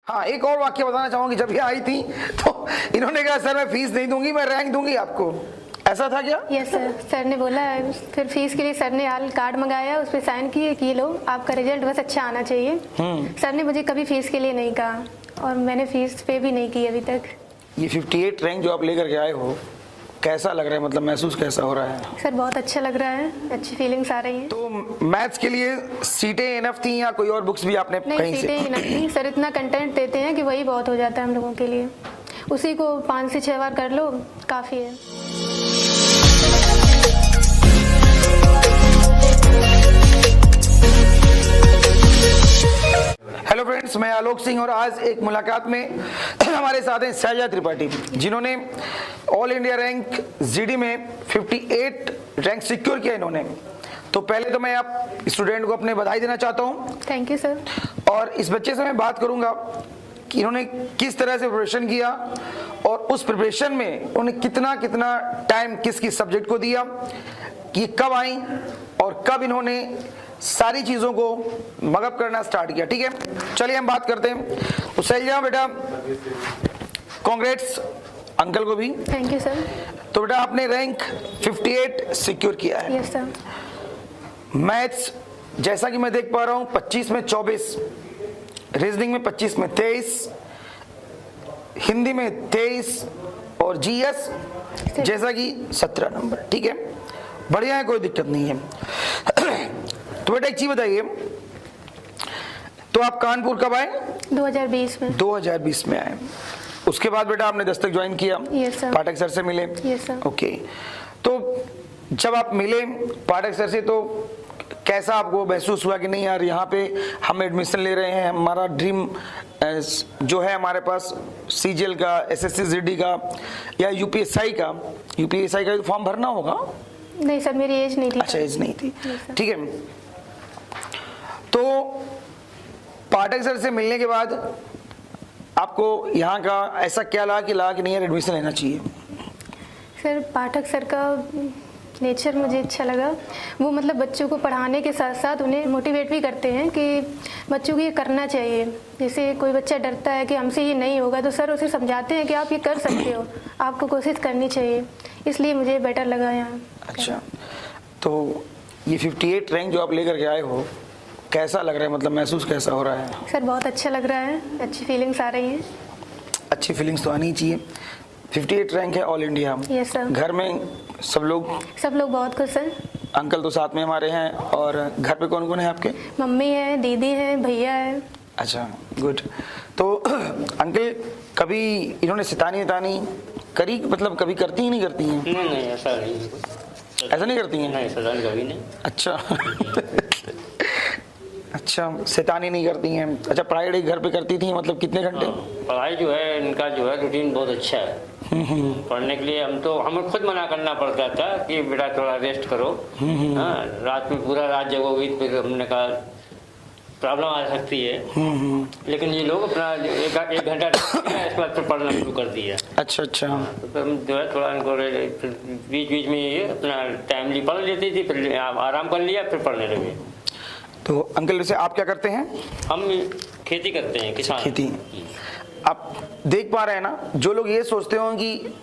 हाँ, एक और वाक्य बताना चाहूंगी। जब ये आई थी तो इन्होंने कहा सर मैं फीस नहीं दूंगी, मैं रैंक दूंगी आपको, ऐसा था क्या? यस सर, सर ने बोला है। फिर फीस के लिए सर ने कार्ड मंगाया, उस पर साइन किए कि लो आपका रिजल्ट बस अच्छा आना चाहिए। सर ने मुझे कभी फीस के लिए नहीं कहा और मैंने फीस पे भी नहीं की अभी तक। ये 58 रैंक जो आप लेकर के आए हो, कैसा लग रहा है, मतलब महसूस कैसा हो रहा है? सर बहुत अच्छा लग रहा है, अच्छी फीलिंग्स आ रही हैं। तो मैथ्स के लिए सीटें इनफ थी या कोई और बुक्स भी आपने नहीं, कहीं सीटें से? इनफ थी सर, इतना कंटेंट देते हैं कि वही बहुत हो जाता है हम लोगों के लिए। उसी को 5 से 6 बार कर लो काफ़ी है। हेलो फ्रेंड्स, मैं आलोक सिंह और आज एक मुलाकात में हमारे साथ हैं शैलजा त्रिपाठी, जिन्होंने ऑल इंडिया रैंक जीडी में 58 रैंक सिक्योर किया इन्होंने। तो पहले तो मैं आप स्टूडेंट को अपने बधाई देना चाहता हूं। Thank you sir. और इस बच्चे से मैं बात करूंगा कि इन्होंने किस तरह से प्रिपरेशन किया और उस प्रिपरेशन में उन्होंने कितना कितना टाइम किस किस सब्जेक्ट को दिया, कि कब आई और कब इन्होंने सारी चीजों को मगअप करना स्टार्ट किया। ठीक है, चलिए हम बात करते हैं। तो शैलजा बेटा, कांग्रेट्स अंकल को भी। Thank you sir. तो बेटा आपने रैंक 58 सिक्योर किया है। Yes sir. मैथ्स जैसा कि मैं देख पा रहा हूं 25 में 24, रीजनिंग में 25 में 23, हिंदी में 23 और जीएस जैसा कि 17 नंबर। ठीक है, बढ़िया है, कोई दिक्कत नहीं है। तो बेटा एक चीज बताइए, तो आप कानपुर कब आए? 2020 में। 2020 में आए। उसके बाद बेटा आपने दस्तक ज्वाइन किया। Yes sir. पाठक सर से मिले। Yes sir. ओके, तो जब आप मिले पाठक सर से तो कैसा आपको महसूस हुआ कि नहीं यार यहाँ पे हम एडमिशन ले रहे हैं, हमारा ड्रीम जो है हमारे पास सीजीएल का, एसएससी जीडी का या यूपीएसआई का फॉर्म भरना होगा? नहीं सर, मेरी एज नहीं थी। अच्छा, एज नहीं थी, ठीक है। तो पाठक सर से मिलने के बाद आपको यहाँ का ऐसा क्या लगा कि नहीं यार एडमिशन लेना चाहिए? सर पाठक सर का नेचर मुझे अच्छा लगा। वो मतलब बच्चों को पढ़ाने के साथ साथ उन्हें मोटिवेट भी करते हैं कि बच्चों को ये करना चाहिए। जैसे कोई बच्चा डरता है कि हमसे ये नहीं होगा, तो सर उसे समझाते हैं कि आप ये कर सकते हो, आपको कोशिश करनी चाहिए। इसलिए मुझे बेटर लगा यहाँ। अच्छा, तो ये 58 रैंक जो आप लेकर के आए हो, कैसा लग रहा है, मतलब महसूस कैसा हो रहा है? सर बहुत अच्छा लग रहा है, अच्छी फीलिंग्स आ रही हैं। अच्छी फीलिंग्स तो आनी चाहिए। 58 रैंक है ऑल इंडिया। Yes sir. घर में सब लोग बहुत खुश हैं। अंकल तो साथ में हमारे हैं। और घर पे कौन कौन है आपके? मम्मी है, दीदी है, भैया है। अच्छा, गुड। तो अंकल कभी इन्होंने शैतानी करी, मतलब कभी करती ही नहीं करती हैं? नहीं, ऐसा नहीं। ऐसा नहीं करती हैं? नहीं, शैतानी कभी नहीं। अच्छा अच्छा, शैतानी नहीं करती हैं। अच्छा, पढ़ाई घर पे करती थी, मतलब कितने घंटे? पढ़ाई जो है इनका जो है रूटीन बहुत अच्छा है। पढ़ने के लिए हमें खुद मना करना पड़ता था कि बेटा थोड़ा रेस्ट करो। हाँ, रात में पूरा रात जगोगी, फिर हमने कहा प्रॉब्लम आ सकती है। लेकिन ये लोग अपना एक घंटा इसके बाद फिर पढ़ना शुरू कर दिया। अच्छा। तो फिर हम जो है थोड़ा इनको बीच में ये अपना टाइमली पढ़ लेती थी, फिर आराम कर लिया, फिर पढ़ने लगे। तो अंकल वैसे आप क्या करते हैं? हम खेती करते हैं, किसान। खेती। आप देख पा रहे हैं ना, जो लोग ये सोचते हो कि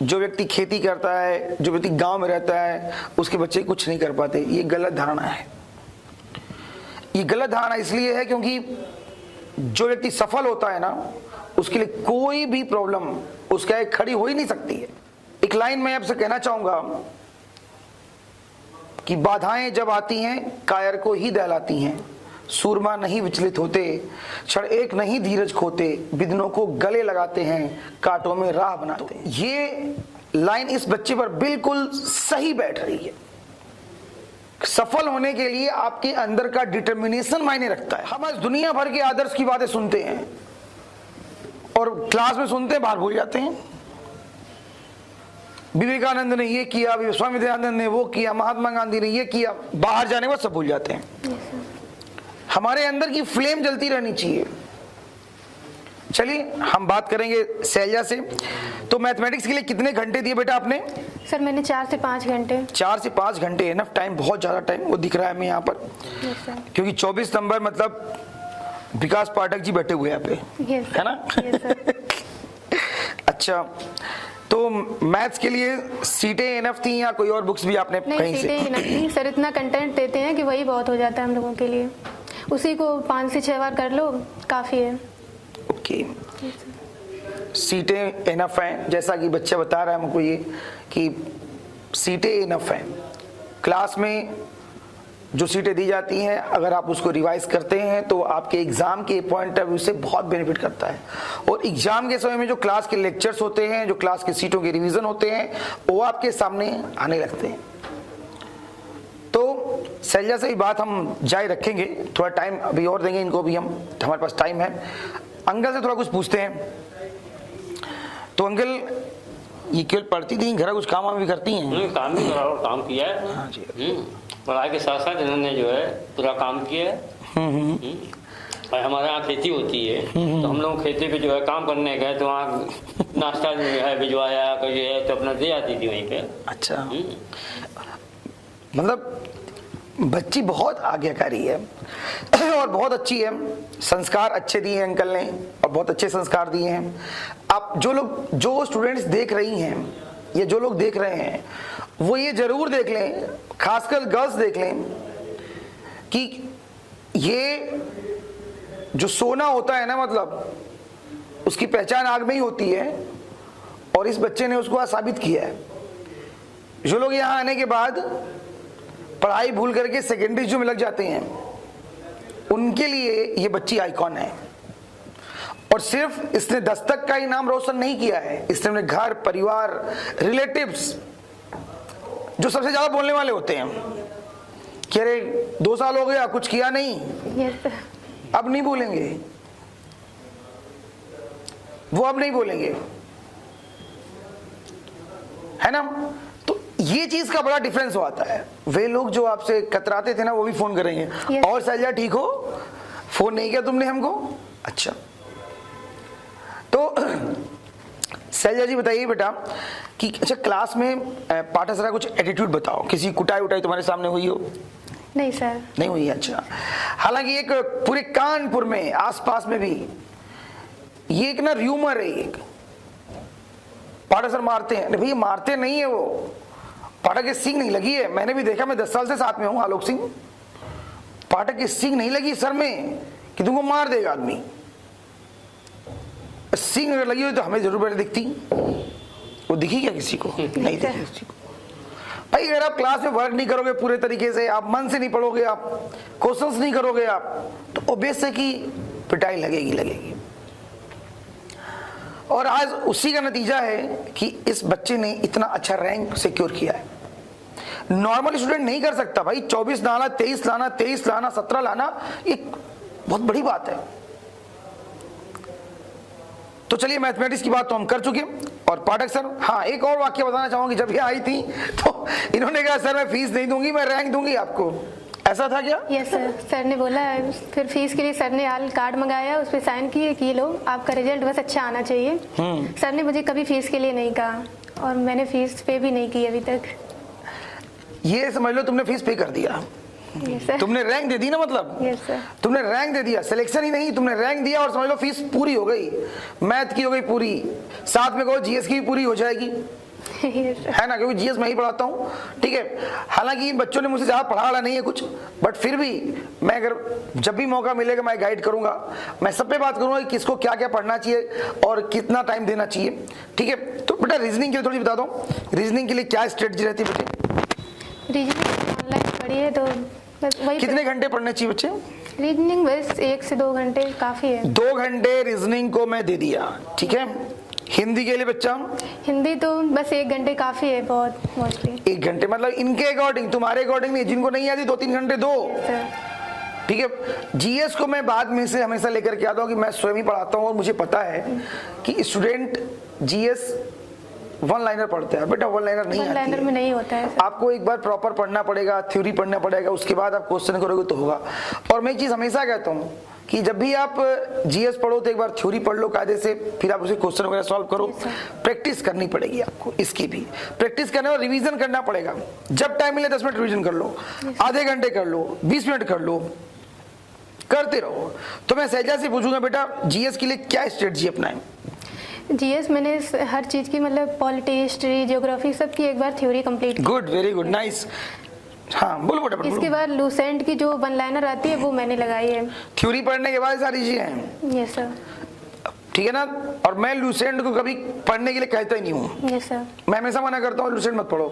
जो व्यक्ति खेती करता है, जो व्यक्ति गांव में रहता है, उसके बच्चे कुछ नहीं कर पाते, ये गलत धारणा है। ये गलत धारणा इसलिए है क्योंकि जो व्यक्ति सफल होता है ना, उसके लिए कोई भी प्रॉब्लम उसके आगे खड़ी हो ही नहीं सकती है। एक लाइन मैं आपसे कहना चाहूंगा कि बाधाएं जब आती हैं कायर को ही दहलाती हैं, सूरमा नहीं विचलित होते, क्षण एक नहीं धीरज खोते, विघ्नों को गले लगाते हैं, कांटों में राह बनाते हैं। ये लाइन इस बच्चे पर बिल्कुल सही बैठ रही है। सफल होने के लिए आपके अंदर का डिटर्मिनेशन मायने रखता है। हम आज दुनिया भर के आदर्श की बातें सुनते हैं और क्लास में सुनते हैं, बाहर भूल जाते हैं। विवेकानंद ने ये किया, स्वामी दयानंद ने वो किया, महात्मा गांधी ने ये किया, बाहर जाने के बाद सब भूल जाते हैं। हमारे अंदर की फ्लेम जलती रहनी चाहिए। चलिए हम बात करेंगे शैलजा से। तो मैथमेटिक्स के लिए कितने घंटे दिए बेटा आपने? सर मैंने 4 से 5 घंटे। 4 से 5 घंटे, एनफ टाइम, बहुत ज्यादा टाइम वो दिख रहा है हमें यहाँ पर। Yes sir. क्योंकि 24 नंबर मतलब विकास पाठक जी बैठे हुए हैं यहाँ पे, यस है ना? Yes sir. अच्छा, तो मैथ्स के लिए सीटें इनफ थी या कोई और बुक्स भी आपने नहीं, कहीं सीटें से? ही नहीं सर, इतना कंटेंट देते हैं कि वही बहुत हो जाता है हम लोगों के लिए। उसी को 5 से 6 बार कर लो काफ़ी है। ओके, सीटें इनफ हैं, जैसा कि बच्चा बता रहा है हमको ये कि सीटें इनफ हैं। क्लास में जो सीटें दी जाती हैं, अगर आप उसको रिवाइज करते हैं तो आपके एग्जाम के पॉइंट ऑफ व्यू से बहुत बेनिफिट करता है। और एग्जाम के समय में जो क्लास के लेक्चर्स होते हैं, जो क्लास की सीटों के रिवीजन होते हैं, वो आपके सामने आने लगते हैं। तो शैलजा से ही बात हम जारी रखेंगे, थोड़ा टाइम अभी और देंगे इनको, भी हम हमारे पास टाइम है। अंकल से थोड़ा कुछ पूछते हैं। तो अंकल, ये केवल पढ़ती थी, घर का कुछ काम भी करती हैं? काम भी करा और काम किया है। हाँ जी। पढ़ाई के साथ साथ इन्होंने जो है पूरा काम किया है। और हमारे यहाँ खेती होती है, तो हम लोग खेती पे जो है काम करने गए तो वहाँ नाश्ता जो है भिजवाया, कोई है तो अपना दे आती थी वहीं पे। अच्छा, मतलब बच्ची बहुत आज्ञाकारी है और बहुत अच्छी है। संस्कार अच्छे दिए हैं अंकल ने, और बहुत अच्छे संस्कार दिए हैं। आप जो स्टूडेंट्स देख रही हैं या जो लोग देख रहे हैं, वो ये जरूर देख लें, खासकर गर्ल्स देख लें, कि ये जो सोना होता है ना, मतलब उसकी पहचान आग में ही होती है, और इस बच्चे ने उसको आज साबित किया है। जो लोग यहाँ आने के बाद पढ़ाई भूल करके सेकेंडरी जो में लग जाते हैं, उनके लिए ये बच्ची आइकॉन है। और सिर्फ इसने दस्तक का ही नाम रोशन नहीं किया है, इसने अपने घर, परिवार, रिलेटिव्स, जो सबसे ज्यादा बोलने वाले होते हैं कि अरे 2 साल हो गया कुछ किया नहीं, यस सर। अब नहीं बोलेंगे, वो अब नहीं बोलेंगे, है ना? तो ये चीज का बड़ा डिफरेंस आता है। वे लोग जो आपसे कतराते थे ना, वो भी फोन करेंगे, Yes. और शैलजा ठीक हो, फोन नहीं किया तुमने हमको? अच्छा, तो शैलजा जी बताइए बेटा कि अच्छा, क्लास में पाठक सर का कुछ एटीट्यूड बताओ, किसी कुटाई उटाई तुम्हारे सामने हुई हो? नहीं सर। नहीं हुई? अच्छा, हालांकि एक पूरे कानपुर में आसपास में भी ये एक ना र्यूमर है, एक पाठक सर मारते हैं। भैया मारते नहीं है, वो पाठक की सींग नहीं लगी है। मैंने भी देखा, मैं 10 साल से साथ में हूं आलोक सिंह। पाठक की सींग नहीं लगी सर में कि तुमको मार देगा आदमी। सींग अगर लगी हुई तो हमें जरूर पहले दिखती, वो दिखी क्या किसी को? नहीं दिखी किसी को। भाई अगर आप क्लास में वर्क नहीं करोगे पूरे तरीके से, आप मन से नहीं पढ़ोगे, आप क्वेश्चंस नहीं करोगे आप, तो ऑब्वियस है कि पिटाई लगेगी। और आज उसी का नतीजा है कि इस बच्चे ने इतना अच्छा रैंक सिक्योर किया है। नॉर्मल स्टूडेंट नहीं कर सकता भाई। 24 लाना, 23 लाना, 23 लाना, 17 लाना, एक बहुत बड़ी बात है। तो चलिए, मैथमेटिक्स की बात तो हम कर चुके। और पाठक सर, हाँ, एक और वाक्य बताना चाहूंगी। जब ये आई थी तो इन्होंने कहा सर मैं फीस नहीं दूंगी, मैं रैंक दूंगी आपको, ऐसा था क्या? Yes sir. सर ने बोला, फिर फीस के लिए सर ने कार्ड मंगाया, उस पर साइन किए कि ये लो, आपका रिजल्ट बस अच्छा आना चाहिए। सर ने मुझे कभी फीस के लिए नहीं कहा, और मैंने फीस पे भी नहीं की अभी तक। ये समझ लो तुमने फीस पे कर दिया, यस सर। तुमने रैंक दे दी ना, मतलब यस सर। तुमने रैंक दे दिया, सिलेक्शन ही नहीं, तुमने रैंक दिया, और समझ लो फीस पूरी हो गई। मैथ की हो गई पूरी, साथ में कहो जीएस की भी पूरी हो जाएगी, यस सर। है ना? क्योंकि जीएस मैं ही पढ़ाता हूँ, ठीक है। हालांकि इन बच्चों ने मुझसे ज्यादा पढ़ा नहीं है कुछ, बट फिर भी मैं अगर जब भी मौका मिलेगा मैं गाइड करूंगा। मैं सब पे बात करूंगा कि किसको क्या क्या पढ़ना चाहिए और कितना टाइम देना चाहिए, ठीक है। तो बेटा रीजनिंग के लिए थोड़ी बता दो, रीजनिंग के लिए क्या स्ट्रेटजी रहती है बेटे? रीजनिंग ऑनलाइन पढ़ी है, तो बस वही। कितने घंटे पढ़ने चाहिए बच्चे? रीजनिंग बस 1 से 2 घंटे काफ़ी है। 2 घंटे रीजनिंग को मैं दे दिया, ठीक है। हिंदी के लिए बच्चा? हिंदी तो बस 1 घंटे काफ़ी है, बहुत मोस्टली 1 घंटे, मतलब इनके अकॉर्डिंग, तुम्हारे अकॉर्डिंग नहीं। जिनको नहीं आती 2-3 घंटे दो, सर। ठीक है। जीएस को मैं बाद में से हमेशा लेकर के आता हूँ कि मैं स्वयं ही पढ़ाता हूँ, और मुझे पता है कि स्टूडेंट जीएस 1 लाइनर पढ़ते हैं। बेटा 1 लाइनर नहीं आती है। 1 लाइनर में नहीं होता है। आपको एक बार प्रॉपर पढ़ना पड़ेगा, थ्योरी पढ़ना पड़ेगा, उसके बाद आप क्वेश्चन करोगे तो होगा। और मैं एक चीज हमेशा कहता हूँ कि जब भी आप जीएस पढ़ो तो एक बार थ्योरी पढ़ लो कायदे से, फिर आप उसे क्वेश्चन वगैरह सॉल्व करो। प्रैक्टिस करनी पड़ेगी आपको, इसकी भी प्रैक्टिस करने और रिवीजन करना पड़ेगा। जब टाइम मिले 10 मिनट रिवीजन कर लो, आधे घंटे कर लो, 20 मिनट कर लो, करते रहो। तो मैं सैजा से पूछूंगा बेटा, जीएस के लिए क्या स्ट्रेटजी अपनाएं? जीएस मैंने हर चीज़ की मतलब पॉलिटी, हिस्ट्री, ज्योग्राफी सब की एक बार थ्योरी कंप्लीट की। Good, very good, nice. हाँ बोलो बेटा, बोलो। इसके बाद लूसेंट की जो वन लाइनर आती है वो मैंने लगाई है। थ्योरी पढ़ने के बाद सारी चीजें हैं, यस सर। ठीक है ना। और मैं लूसेंट को कभी पढ़ने के लिए कहता ही नहीं हूँ, यस सर। मैं हमेशा मना करता हूँ लूसेंट मत पढ़ो।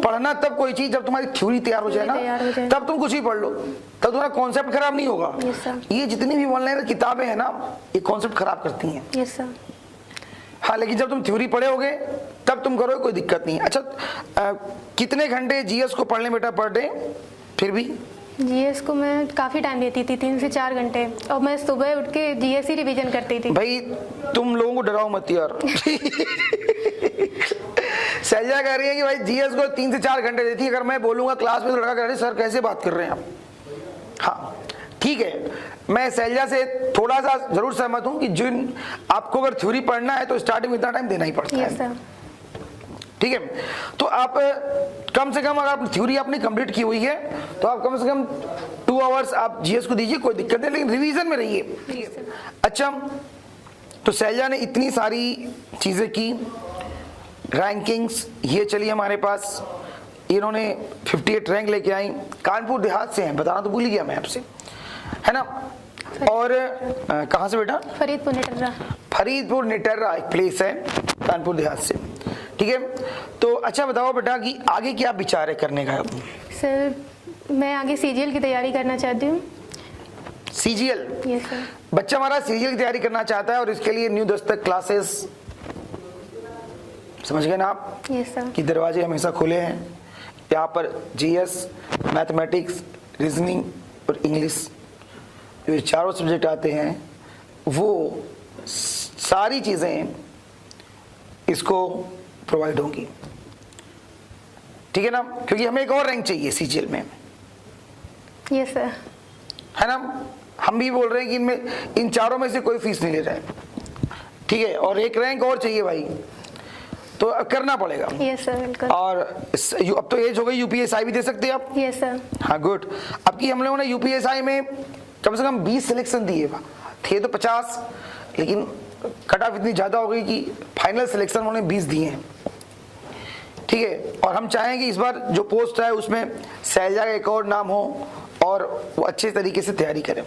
पढ़ना तब कोई चीज जब तुम्हारी थ्योरी तैयार हो जाए ना, तब तुम कुछ ही पढ़ लो, तब तुम्हारा कॉन्सेप्ट खराब नहीं होगा। Yes sir. ये जितनी भी ऑनलाइन किताबें हैं ना, ये कॉन्सेप्ट खराब करती हैं। Yes sir. हाँ, लेकिन जब तुम थ्योरी पढ़े होगे तब तुम करोगे, कोई दिक्कत नहीं। अच्छा, कितने घंटे जीएस को पढ़ने बेटा पर डे? फिर भी जीएस को मैं काफ़ी टाइम देती थी, 3 से 4 घंटे, और मैं सुबह उठ के जीएस ही रिवीजन करती थी। भाई तुम लोगों को डराओ मत यार। सैजा कह रही है कि भाई जीएस को 3 से 4 घंटे देती है। अगर मैं बोलूंगा क्लास में तो लड़का कह रहे सर कैसे बात कर रहे हैं आप। हाँ ठीक है, मैं सैजा से थोड़ा सा जरूर सहमत हूं कि जिन आपको अगर थ्योरी पढ़ना है तो स्टार्टिंग में इतना टाइम देना ही पड़ता यस है, सर। ठीक है। तो आप कम से कम, अगर आप थ्योरी आपने कंप्लीट की हुई है तो आप कम से कम 2 आवर्स आप जीएस को दीजिए, कोई दिक्कत नहीं, लेकिन रिवीजन में रहिए। अच्छा, तो सैजा ने इतनी सारी चीजें की, रैंकिंग्स ये चली हमारे पास, इन्होंने 58 रैंक लेके आई, कानपुर देहात से हैं, बताना तो भूल ही गया मैं आपसे, है ना। और कहाँ से बेटा? फरीदपुर निटर्रा। फरीदपुर निटर्रा एक प्लेस है कानपुर देहात से, ठीक है। तो अच्छा बताओ बेटा कि आगे क्या विचार है करने का? सर मैं आगे सीजीएल की तैयारी करना चाहती हूँ। सीजीएल? Yes sir. बच्चा हमारा सीजीएल की तैयारी करना चाहता है और इसके लिए न्यू दस्तक क्लासेस, समझ गए ना आप, यस सर। कि दरवाजे हमेशा खुले हैं। यहाँ पर जीएस, मैथमेटिक्स, रीजनिंग और इंग्लिश, जो चारों सब्जेक्ट आते हैं वो सारी चीज़ें इसको प्रोवाइड होंगी, ठीक है ना, क्योंकि हमें एक और रैंक चाहिए सीजीएल में, यस सर। है ना। हम भी बोल रहे हैं कि इनमें, इन चारों में से कोई फीस नहीं ले रहा है, ठीक है, और एक रैंक और चाहिए भाई, तो करना पड़ेगा। यस सर, बिल्कुल। और अब तो एज हो गई, यूपीएसआई भी दे सकते हैं आप। Yes sir. हाँ गुड। अब की हम लोगों ने यूपीएसआई में कम से कम 20 सिलेक्शन दिए थे, तो 50, लेकिन कट ऑफ इतनी ज्यादा हो गई कि फाइनल सिलेक्शन उन्होंने 20 दिए हैं, ठीक है। और हम चाहेंगे इस बार जो पोस्ट है उसमें सैजा का एक और नाम हो और वो अच्छे तरीके से तैयारी करें।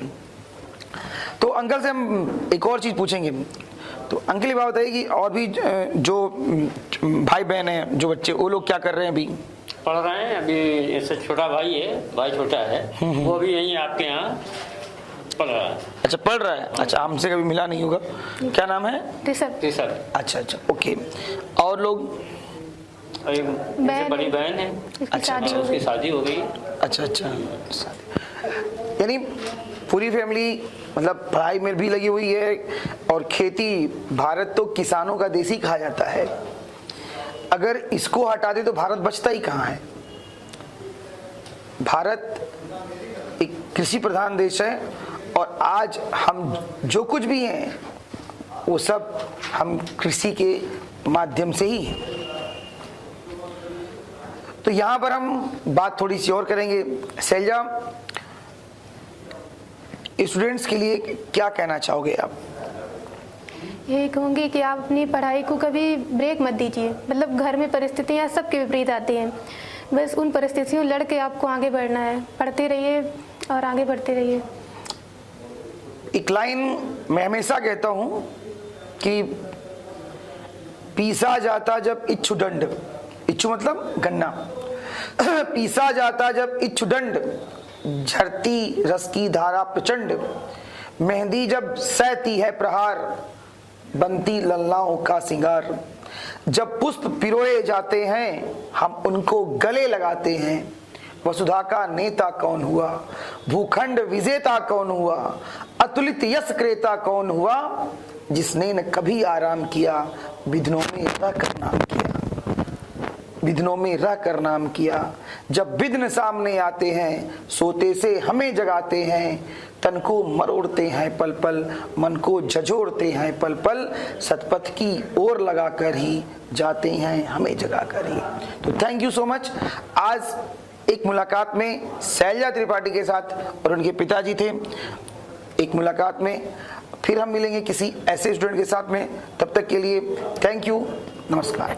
तो अंकल से हम एक और चीज पूछेंगे, तो अंकल ये बात बताइए कि और भी जो भाई बहन हैं, जो बच्चे, वो लोग क्या कर रहे हैं अभी? पढ़ रहे हैं अभी। ऐसे छोटा भाई है, भाई छोटा है, वो भी यहीं आपके यहाँ पढ़ रहा है। अच्छा पढ़ रहा है, अच्छा हमसे कभी मिला नहीं होगा। क्या नाम है? ऋषभ। अच्छा, ओके। और लोग? बड़ी बहन है, अच्छा, उसकी शादी हो गई। अच्छा, यानी पूरी फैमिली मतलब पढ़ाई में भी लगी हुई है और खेती। भारत तो किसानों का देश ही कहा जाता है, अगर इसको हटा दे तो भारत बचता ही कहाँ है। भारत एक कृषि प्रधान देश है और आज हम जो कुछ भी हैं वो सब हम कृषि के माध्यम से ही हैं। तो यहां पर हम बात थोड़ी सी और करेंगे। सैजा, स्टूडेंट्स के लिए क्या कहना चाहोगे आप? यही कहूँगी कि आप अपनी पढ़ाई को कभी ब्रेक मत दीजिए। मतलब घर में परिस्थितियाँ सबके विपरीत आती हैं, बस उन परिस्थितियों लड़ के आपको आगे बढ़ना है। पढ़ते रहिए और आगे बढ़ते रहिए। एक लाइन मैं हमेशा कहता हूँ कि पीसा जाता जब इच्छुदंड, इच्छु मतलब गन्ना, पीसा जाता जब इच्छुदंड, झरती रस की धारा प्रचंड, मेहंदी जब सहती है प्रहार, बनती लल्लाओं का सिंगार, जब पुष्प पिरोए जाते हैं हम उनको गले लगाते हैं, वसुधा का नेता कौन हुआ, भूखंड विजेता कौन हुआ, अतुलित यश क्रेता कौन हुआ, जिसने न कभी आराम किया, विघ्नों में रहकर नाम किया, विघ्नों में रहकर नाम किया। जब विघ्न सामने आते हैं सोते से हमें जगाते हैं, तन को मरोड़ते हैं पल पल, मन को झंझोड़ते हैं पल पल, सतपथ की ओर लगाकर ही जाते हैं हमें जगाकर ही। तो थैंक यू सो मच। आज एक मुलाकात में शैलजा त्रिपाठी के साथ और उनके पिताजी थे। एक मुलाकात में फिर हम मिलेंगे किसी ऐसे स्टूडेंट के साथ में। तब तक के लिए थैंक यू, नमस्कार।